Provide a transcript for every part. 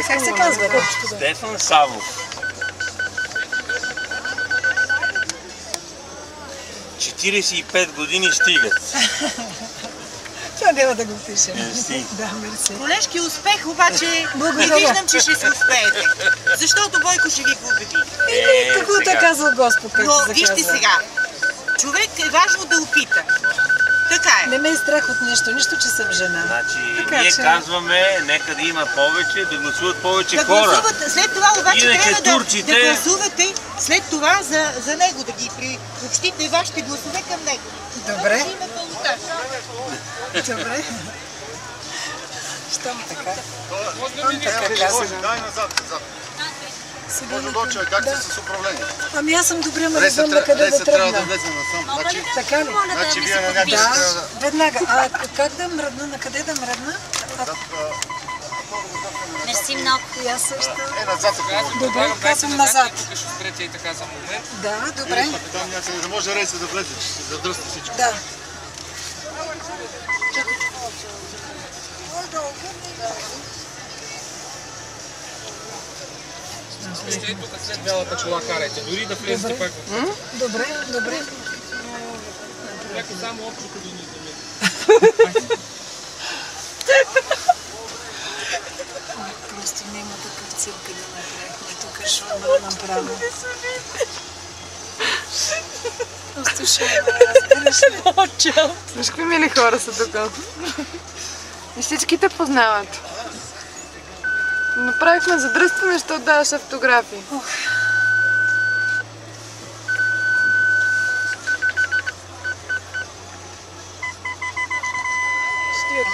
Как се казва? Стефан Савов. 45 години стигат. Това няма да го пишем. Мерси. Да, мерси. Колежки, успех, обаче не Благодаря. виждам, че ще се успеете. Защото Бойко ще ви победи. Каквото е казал Господ, както Но се вижте казва. сега, човек е важно да опита. Така е. Не ме е страх от нищо, че съм жена. Значи, Така, ние че- казваме, нека да има повече, да гласуват повече Да хора. гласувате, след това обаче Иначе трябва турците- да гласувате след това за него, да ги приобщите вашите гласове към него. Добре. Да има пълнота. Добре. Щом така. Така казвам. Дай назад. Сега Може Доча, как да. сте с управление? Ами аз съм добре, ма не знам на къде да трябва да тръгна. влезе насам. Значи, Така ли? значи вие на някакъв Да, трябва да... веднага. А как да мръдна? На къде да мръдна? Мерси много. И аз също. назад. Добре, казвам назад. Тук ще спрете и така за момент. Да, добре. Там някъде да може рейса да влезе, че се задръсти всичко. Да. Ще тук след бялата кола карайте. Дори да влезете пак в... Добре, добре. Някой само общо да ни вземе. Просто няма такъв цирк да направихме. Тук шума направо. Просто шума, разбираш ли? Виж какви мили хора са тук. И всички те познават. Направихме задръстване, защото даваш автографии.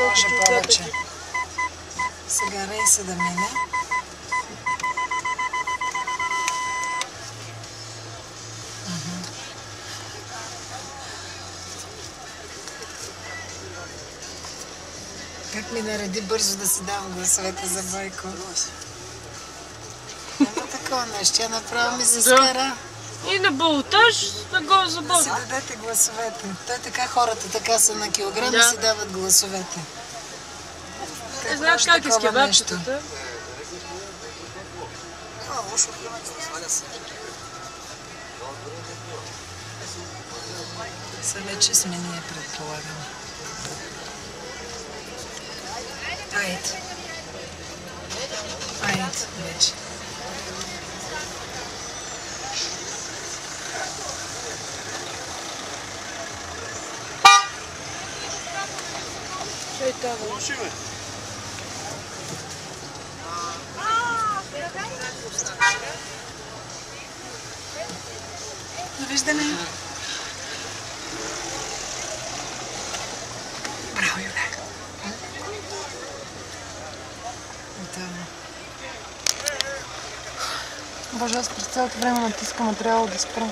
Може повече. Сега рейса да мине. Как ми нареди бързо да си давам гласовете за Бойко. Няма такова нещо. Тя направо ми се скара. И да болташ, да го Да си забълташ. дадете гласовете. Той така хората така са на килограм и Да. си дават гласовете. Не знаят как такова изкебабчетата. Са вече сме ние, предполагам. Айде. Айде, вече. Довиждане. Браво, Юля. Боже, аз през цялото време натискам, а трябва да спра.